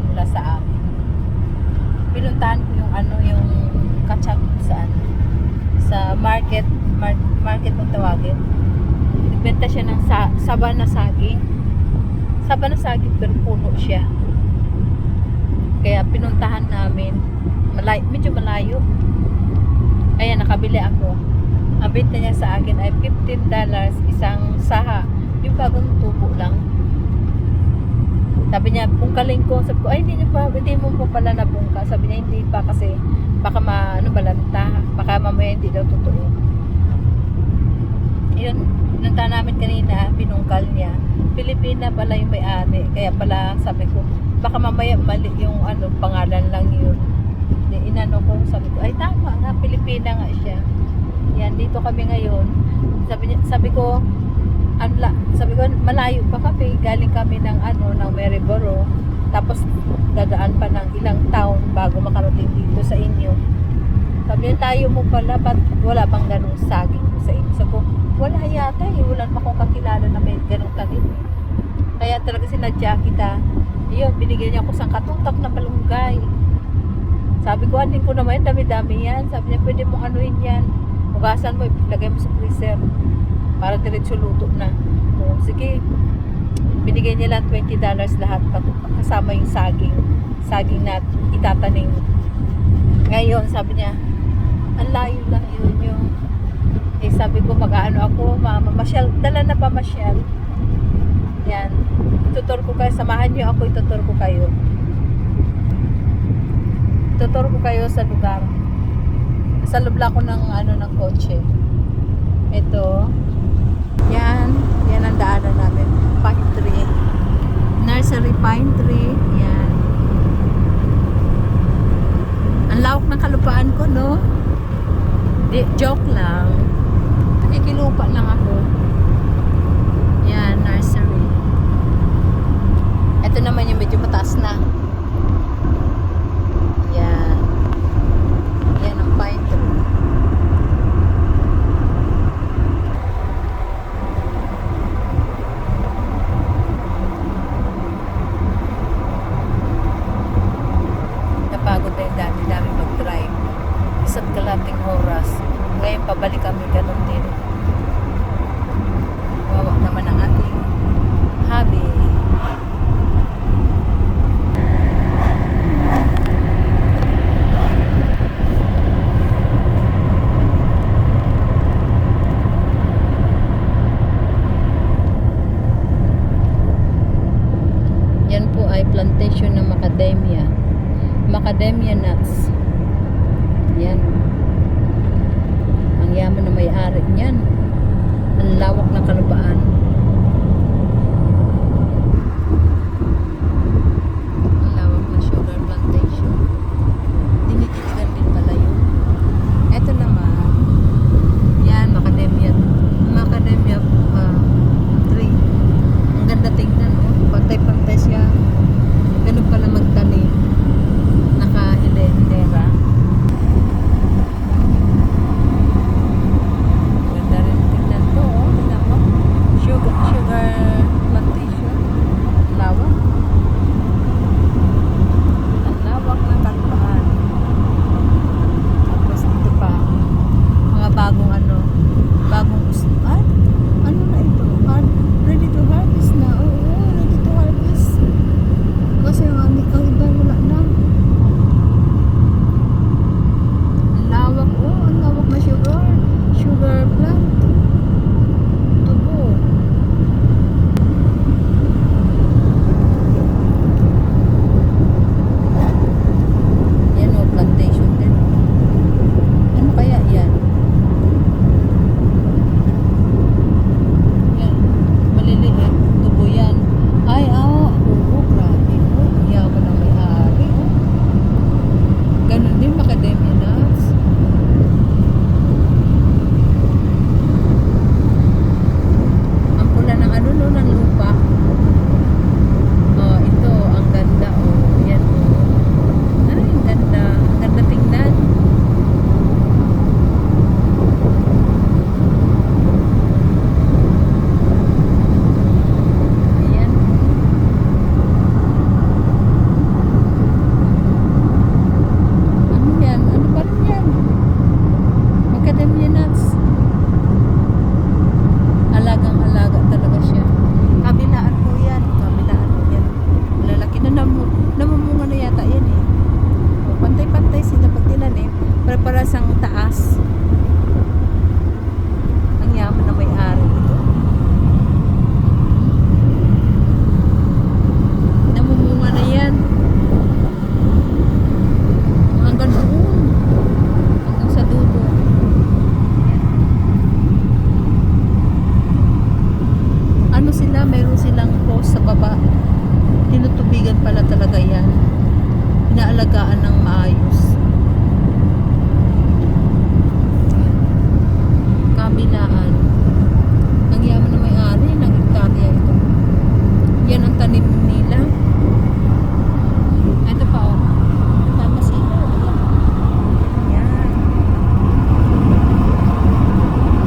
mula sa amin. Pinuntahan ko yung yung kachap sa market kung tawagin. Nagbenta siya ng saba na saging. Saba na saging pero puno siya. Kaya pinuntahan namin. Medyo malayo. Ayan, nakabili ako. Ang benta niya sa akin ay $15 isang saha. Yung bagong tubo lang. Sabi niya, bungkalin ko. Sabi ko, ay hindi mo pa pala nabungka. Sabi niya, hindi pa kasi baka balanta. Baka mamaya hindi daw totoo. Yun, pinunta namin kanina, pinungkal niya. Pilipina pala yung may-ari. Kaya pala sabi ko, baka mamaya mali yung pangalan lang yun. Inano ko, sabi ko, ay tama nga, Pilipina nga siya. Yan, dito kami ngayon. Sabi ko, malayo pa kami. Galing kami ng Maryborough. Tapos, dadaan pa ng ilang town bago makarating dito sa inyo. Sabi niya, tayo mo pala, ba't wala bang ganung saging sa inyo? Sabi ko, wala yata eh. Wala pa akong kakilala na may ganung tanim. Kaya talaga sinadya kita. Yun, binigyan niya ako sang katutak na malunggay. Sabi ko, andin ko naman, dami-dami yan. Sabi niya, pwede mong anuhin yan. Hugasan mo, ilagay mo sa freezer. Para diretso luto na. So, sige. Binigay niya lang $20 lahat. Kasama yung saging. Saging na itatanim. Ngayon, sabi niya, ang layo lang yun yung. Sabi ko, mag-ano ako, mamasyal. Dala na pa masyal. Yan. Itutur ko kayo. Samahan niyo ako, itutur ko kayo. Tuturo ko kayo sa lugar. Sa lubla ko ng ng kotse. Ito. Yan ang daanan namin. Pine tree. Nursery pine tree. Yan. Ang lawak ng kalupaan ko, no? Joke lang. Nakikilupa lang ako. Yan, nursery. Ito naman yung medyo mataas na. Yan ang pine tree. Napagod na yung dami mag-drive. Isa't kalating oras. Ngayon pabalik kami ganun din. Wawa naman ang ating hobby. Plantation ng macadamia nuts. Yan. Ang yaman na may-ari niyan. Ang lawak ng kalupaan. Ang lawak ng sugar plantation. Dinidiligan din pala yun. Ito naman. Yan, macadamia tree. Ang ganda tingnan, oh. Pantay-pantay siya. Ganun pala magtanim. Naka-hilera. Ganda rin tingnan to, oh. Tingnan mo. inaalagaan ng maayos. Kabilaan. Ang yaman na may-ari ng hektarya ito. Yan ang tanim nila. Ito pa oh. Tama sila. Yan.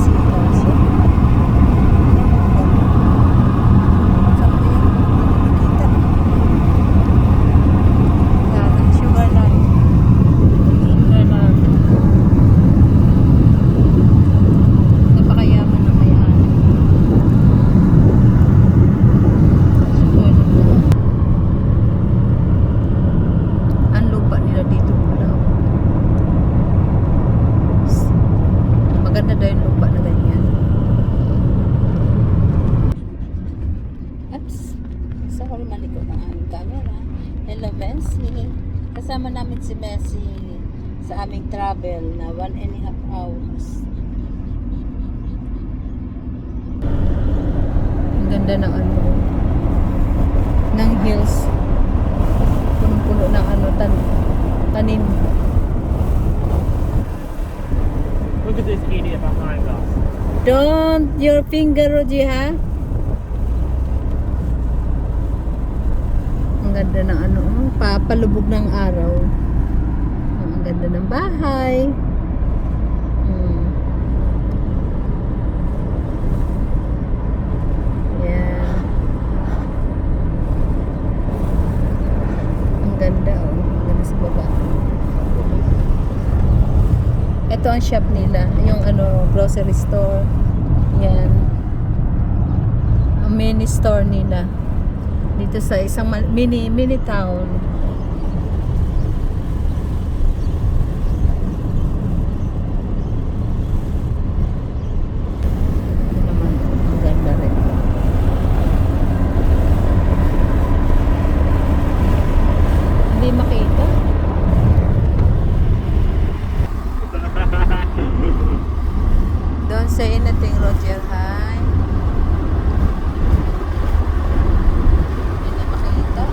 Sila siya. Saan ba yan? Nakikita. Yan. Sugarland. Sugarland. Napakayaman na may-ari. Ang lupa nila dito pula. Maganda daw yung lupa na ganyan. Oops. Sorry, malikot ang aming camera. Hello, Messi. Kasama namin si Messi sa aming travel na 1.5 hours. Ang ganda ng ano, ng hills. Puno ng ano, tanim. Look at this idiot behind us. Don't your finger, Roji, ha? Ang ganda ng ano, papalubog ng araw. Ang ganda ng bahay. Yan. Ang ganda, oh. Ang ganda sa baba. Ito ang shop nila, yung ano, grocery store. Yan. Ang mini store nila. Dito sa isang mini town. Ito naman, ang ganda rin. Hindi makita. Don't say anything, Roger. Hi. Hindi makita.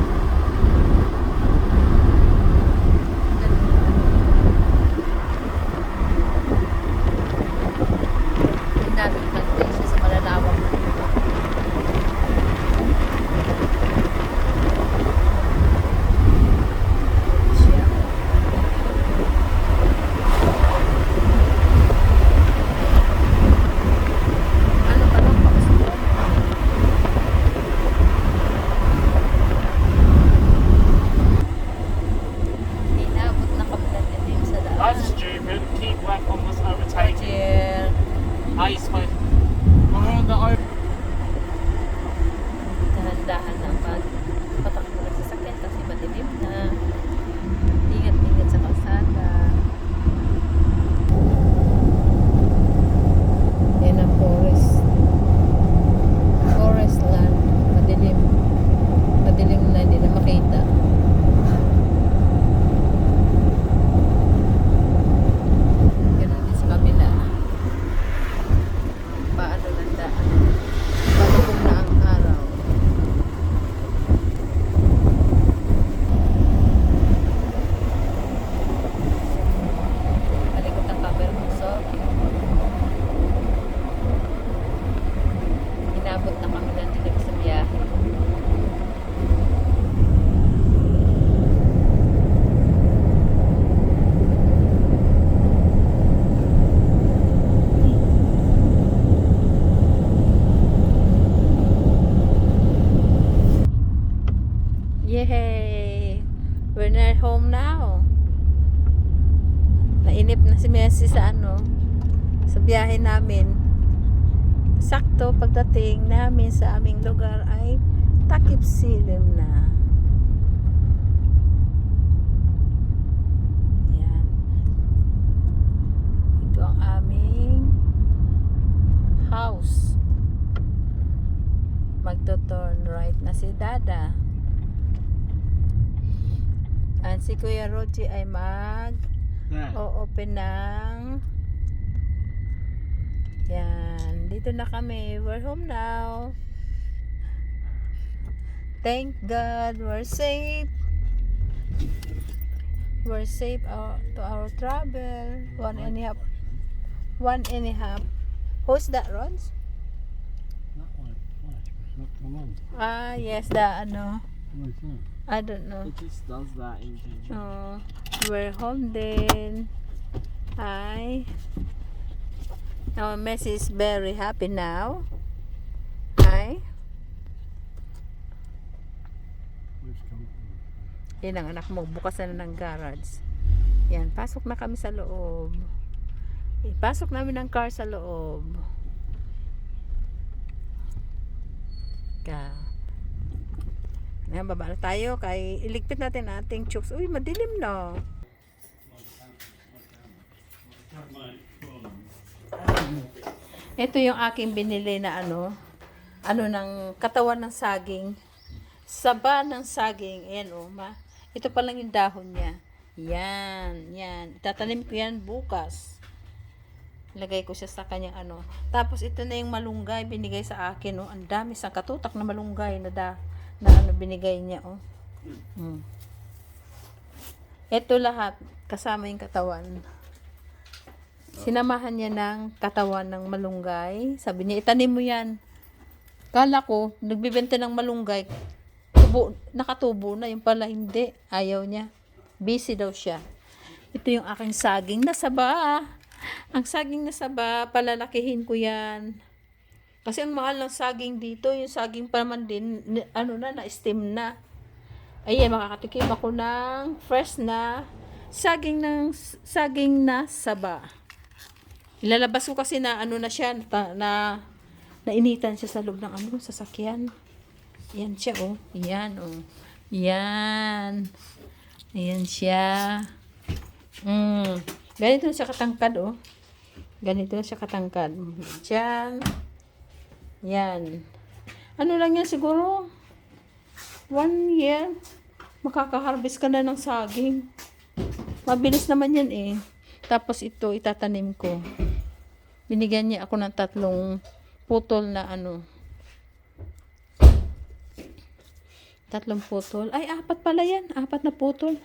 Ang daming plantation sa malalawak. Siya. Ano pa lang pakasuhan? Inabot na kami na din sa daan. That's stupid. Keep left on this overtaking. Roger. I supposed. We're on the over. Dahan-dahan na patakbo ng sasakyan kasi madilim na. Ingat-ingat sa kalsada. Yan ang forest. Forest land. Madilim. Madilim na, hindi na makita. Ganun din sa kabila. Paano ng daan. Palubog na ang araw. Malikot ang camera mo, so inabot na kami ng dilim sa biyahe. Yay! We're near home now. Nainip na si Messi sa ano, sa biyahe namin. Sakto pagdating namin sa aming lugar ay takip silim na. Yan. Ito ang aming house. Magto-turn right na si Dada. And si Kuya Roji ay o-open ng yan. Dito na kami. We're home now. Thank God we're safe. We're safe to our travel. 1.5. 1.5. Who's that, Rons? That one, flash, but it's not come on. Ah, yes, the ano. What is that? I don't know. It just does that in Kenya. Oh, we're home then. Hi. Our Messi is very happy now. Hi. Where's come from? Yan ang anak mo. Bukas na ng garage. Yan. Pasok na kami sa loob. Ipasok namin ang car sa loob. Ngayon, baba na tayo. Kay iligpit natin ating chooks. Uy, madilim na. Ito yung aking binili na ano ng katawan ng saging. Saba ng saging. Ayan o, ito pa lang yung dahon niya. Yan. Itatanim ko yan bukas. Lagay ko siya sa kanyang ano. Tapos ito na yung malunggay binigay sa akin, oh. Ang dami sa katutak na malunggay na ano binigay niya, oh. Ito lahat kasama yung katawan. Sinamahan niya ng katawan ng malunggay. Sabi niya, itanim mo yan. Kala ko, nagbibenta ng malunggay. Nakatubo na, yung pala hindi. Ayaw niya. Busy daw siya. Ito yung aking saging na saba. Ang saging na saba, palalakihin ko yan. Kasi ang mahal ng saging dito, yung saging pa naman din, na-steam na. Ayan, makakatikim ako ng fresh na saging na saba. Ilalabas ko kasi na na siya, nainitan siya sa loob ng sasakyan. Yan siya, oh. Yan, oh. Yan. Ayan siya. Ganito na siya katangkad, oh. Ganito na siya katangkad. Diyan. Yan. Ano lang yan siguro? 1 year. Makaka-harvest ka na ng saging. Mabilis naman yan eh. Tapos ito, itatanim ko. Binigyan niya ako ng 3 putol na 3 putol. Ay, 4 pala yan. 4 na putol.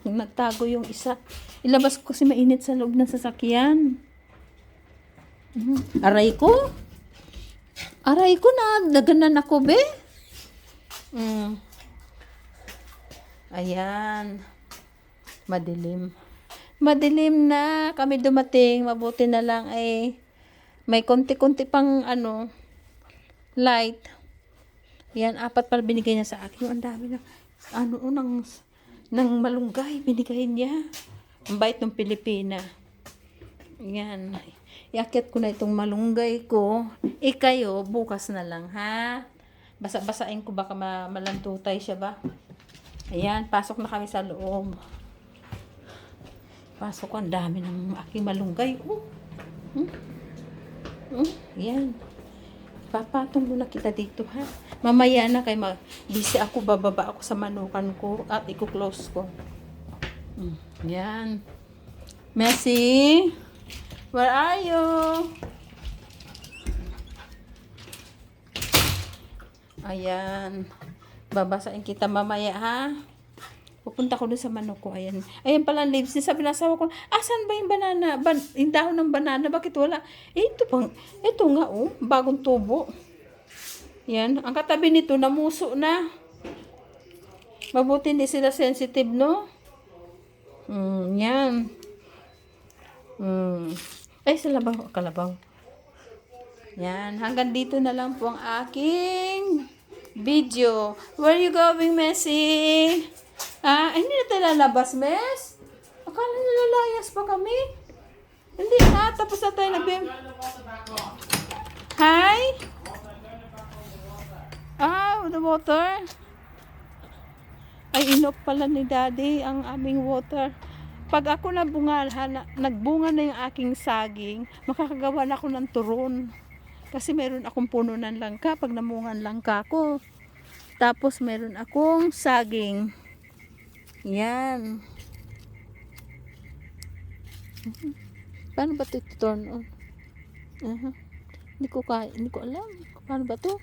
Nagtago yung isa. Ilabas ko kasi mainit sa loob ng sasakyan. Aray ko na. Naganan ako, be. Ayan. Madilim na. Kami dumating. Mabuti na lang ay may konti-konti pang light. Yan, 4 pala binigay niya sa akin. Ang dami na. Ng malunggay binigay niya. Ang bait ng Pilipina. Yan. Iakyat ko na itong malunggay ko. Kayo, bukas na lang, ha? Basa-basain ko baka malantutay siya ba? Ayan, pasok na kami sa loob. Pasok ko, ang dami ng aking malunggay. Yan. Papatong muna kita dito, ha? Mamaya na kay busy ako, bababa ako sa manukan ko at i-close ko. Yan. Messi, where are you? Ayan. Babasain kita mamaya, ha? Pupunta ko dun sa manok ko. Ayan. Ayan pala ang leaves. Sabi ng asawa ko, asan ba yung banana? Yung dahon ng banana? Bakit wala? Ito nga, oh. Bagong tubo. Yan. Ang katabi nito, namuso na. Mabuti hindi sila sensitive, no? Yan. Ay, sa kalabaw. Yan. Hanggang dito na lang po ang aking video. Where you going, Messi? Hindi na tayo lalabas, Mes? Akala nilalayas pa kami? Hindi na. Tapos na tayo Hi? The water. Ay, inop pala ni Daddy ang aming water. Pag ako nagbunga na yung aking saging, makakagawa na ako ng turon. Kasi meron akong puno ng langka. Pag namungan langka ko. Tapos meron akong saging. Yan. Paano ba ito turn on? Hindi ko alam. Paano ba ito?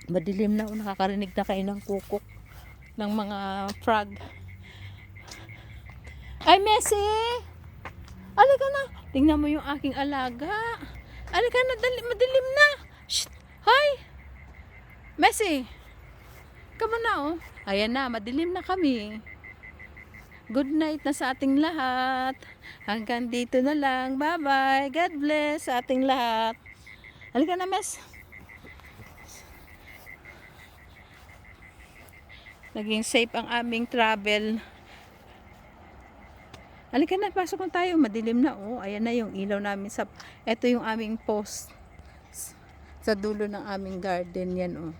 Madilim na. Nakakarinig na kayo ng kukok ng mga frog. Ay, Messi! Alika na. Tingnan mo yung aking alaga. Alika na, madilim na. Shh! Hoy! Messi! Come on na, oh. Ayan na, madilim na kami. Good night na sa ating lahat. Hanggang dito na lang. Bye-bye. God bless sa ating lahat. Halika na, Mes. Naging safe ang aming travel. Halika na, pasok na tayo. Madilim na, oh. Ayan na yung ilaw namin sa... Ito yung aming post. Sa dulo ng aming garden yan, oh.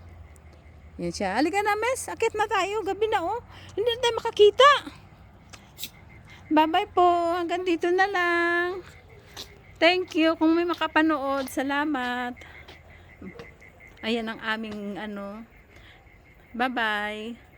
Yan siya. Halika na, Mes. Akit na tayo. Gabi na, oh. Hindi na tayo makakita. Bye-bye po. Hanggang dito na lang. Thank you. Kung may makapanood, salamat. Ayan ang aming, ano. Bye-bye.